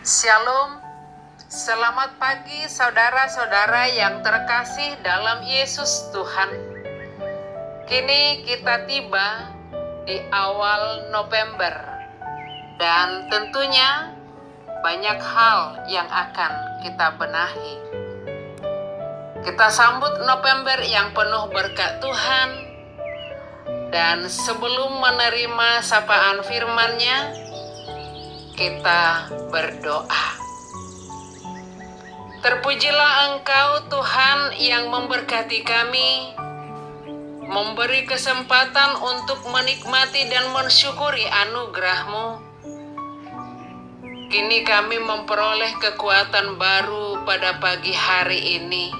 Shalom, selamat pagi saudara-saudara yang terkasih dalam Yesus Tuhan. Kini kita tiba di awal November dan tentunya banyak hal yang akan kita benahi. Kita sambut November yang penuh berkat Tuhan, dan sebelum menerima sapaan firman-Nya, kita berdoa. Terpujilah Engkau Tuhan yang memberkati kami, memberi kesempatan untuk menikmati dan mensyukuri anugerah-Mu. Kini kami memperoleh kekuatan baru pada pagi hari ini.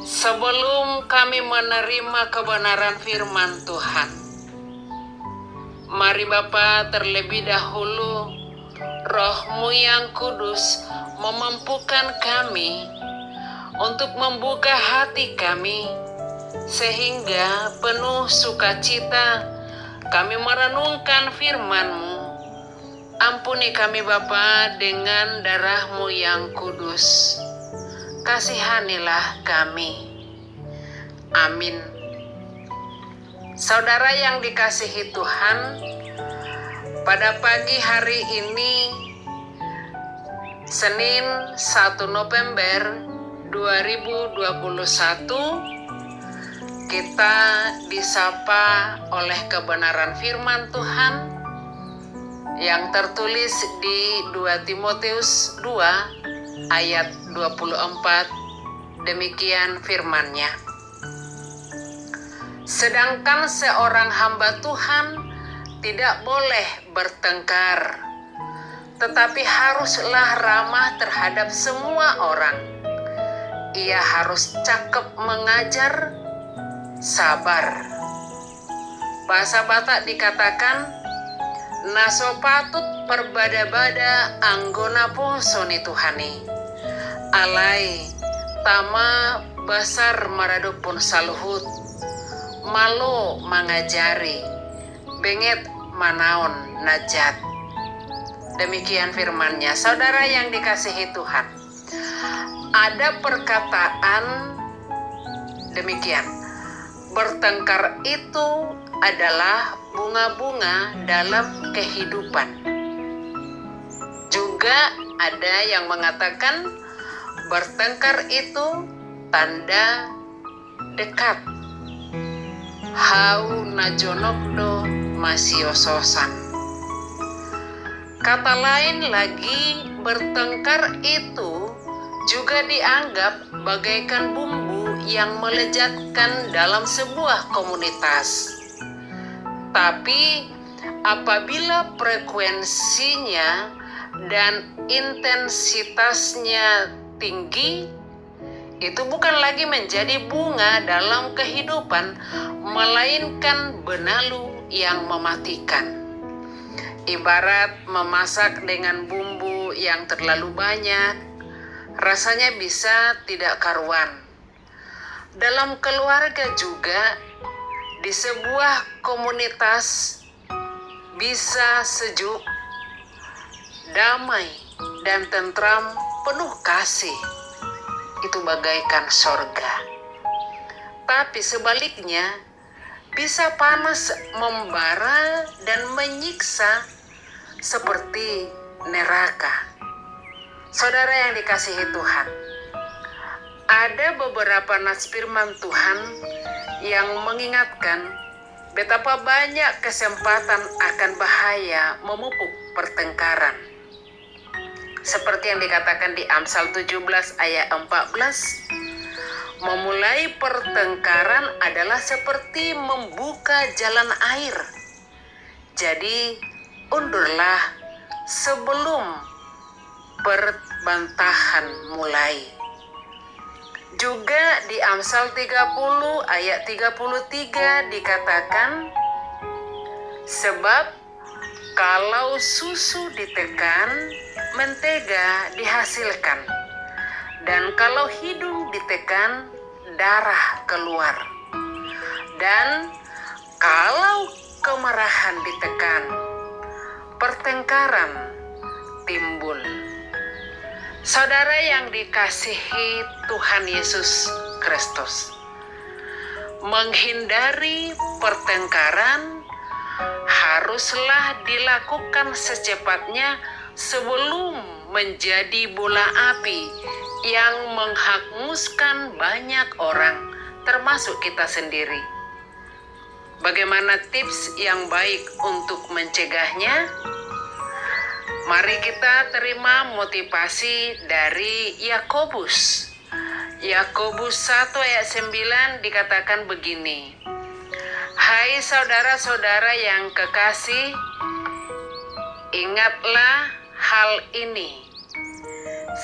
Sebelum kami menerima kebenaran firman Tuhan, mari Bapa, terlebih dahulu Roh-Mu yang kudus memampukan kami untuk membuka hati kami, sehingga penuh sukacita kami merenungkan firman-Mu. Ampuni kami Bapa dengan darah-Mu yang kudus. Kasihanilah kami. Amin. Saudara yang dikasihi Tuhan, pada pagi hari ini, Senin 1 November 2021, kita disapa oleh kebenaran firman Tuhan yang tertulis di 2 Timotius 2 ayat 24. Demikian firman-Nya. Sedangkan seorang hamba Tuhan tidak boleh bertengkar, tetapi haruslah ramah terhadap semua orang. Ia harus cakap mengajar, sabar. Bahasa Batak dikatakan, naso patut perbada-bada anggona po soni Tuhani. Alai tama besar maradopun saluhut, malo mangajari, benget manaon najat. Demikian firman-Nya. Saudara yang dikasihi Tuhan, ada perkataan demikian, bertengkar itu adalah bunga-bunga dalam kehidupan. Juga ada yang mengatakan bertengkar itu tanda dekat. Hau najonokdo masiososan. Kata lain lagi, bertengkar itu juga dianggap bagaikan bumbu yang melezatkan dalam sebuah komunitas. Tapi apabila frekuensinya dan intensitasnya tinggi, itu bukan lagi menjadi bunga dalam kehidupan, melainkan benalu yang mematikan. Ibarat memasak dengan bumbu yang terlalu banyak, rasanya bisa tidak karuan. Dalam keluarga juga, di sebuah komunitas bisa sejuk, damai, dan tentram, penuh kasih. Itu bagaikan sorga. Tapi sebaliknya, bisa panas membara dan menyiksa seperti neraka. Saudara yang dikasihi Tuhan, ada beberapa nas firman Tuhan yang mengingatkan betapa banyak kesempatan akan bahaya memupuk pertengkaran. Seperti yang dikatakan di Amsal 17 ayat 14, memulai pertengkaran adalah seperti membuka jalan air. Jadi, undurlah sebelum perbantahan mulai. Juga di Amsal 30 ayat 33 dikatakan, sebab kalau susu ditekan, mentega dihasilkan, dan kalau hidung ditekan, darah keluar, dan kalau kemarahan ditekan, pertengkaran timbul. Saudara yang dikasihi Tuhan Yesus Kristus, menghindari pertengkaran haruslah dilakukan secepatnya sebelum menjadi bola api yang menghanguskan banyak orang, termasuk kita sendiri. Bagaimana tips yang baik untuk mencegahnya? Mari kita terima motivasi dari Yakobus. Yakobus 1 ayat 9 dikatakan begini. Hai saudara-saudara yang kekasih, ingatlah hal ini.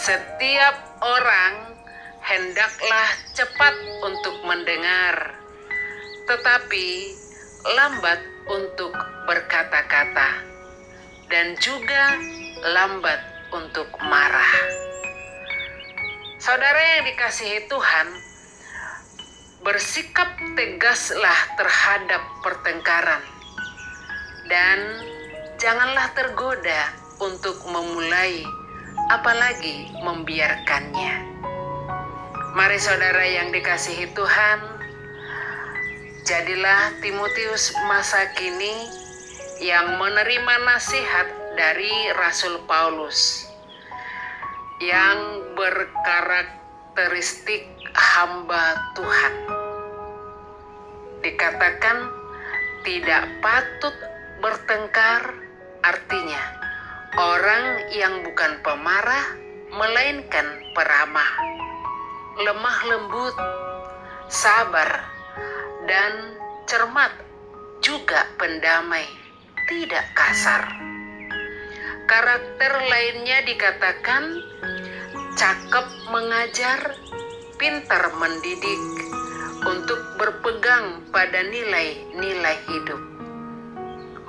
Setiap orang hendaklah cepat untuk mendengar, tetapi lambat untuk berkata-kata, dan juga lambat untuk marah. Saudara yang dikasihi Tuhan, bersikap tegaslah terhadap pertengkaran, dan janganlah tergoda untuk memulai, apalagi membiarkannya. Mari saudara yang dikasihi Tuhan, jadilah Timotius masa kini yang menerima nasihat dari Rasul Paulus yang berkarakteristik hamba Tuhan. Dikatakan tidak patut bertengkar, artinya orang yang bukan pemarah melainkan peramah, lemah lembut, sabar, dan cermat, juga pendamai, tidak kasar. Karakter lainnya dikatakan cakep mengajar, pintar mendidik, untuk berpegang pada nilai-nilai hidup.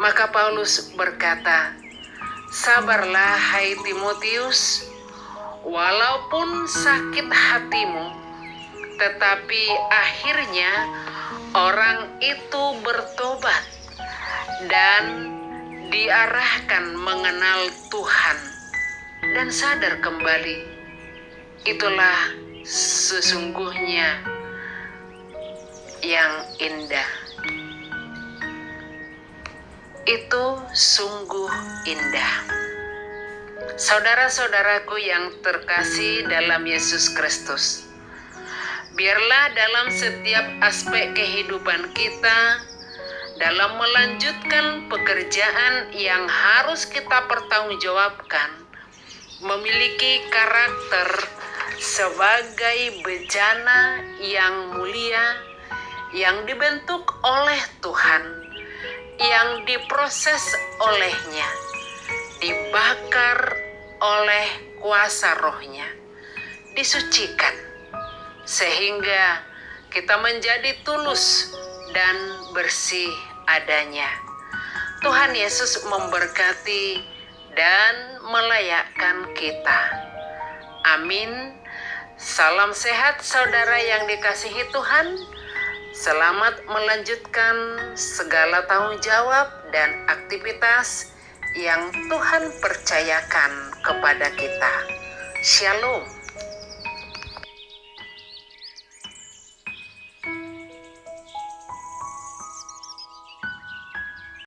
Maka Paulus berkata, sabarlah hai Timotius, walaupun sakit hatimu, tetapi akhirnya orang itu bertobat dan diarahkan mengenal Tuhan dan sadar kembali. Itulah sesungguhnya yang indah. Itu sungguh indah. Saudara-saudaraku yang terkasih dalam Yesus Kristus, biarlah dalam setiap aspek kehidupan kita, dalam melanjutkan pekerjaan yang harus kita pertanggungjawabkan, memiliki karakter sebagai bejana yang mulia, yang dibentuk oleh Tuhan, yang diproses olehnya, dibakar oleh kuasa rohnya, disucikan, sehingga kita menjadi tulus dan bersih adanya. Tuhan Yesus memberkati dan melayakkan kita. Amin. Salam sehat saudara yang dikasihi Tuhan. Selamat melanjutkan segala tanggung jawab dan aktivitas yang Tuhan percayakan kepada kita. Shalom.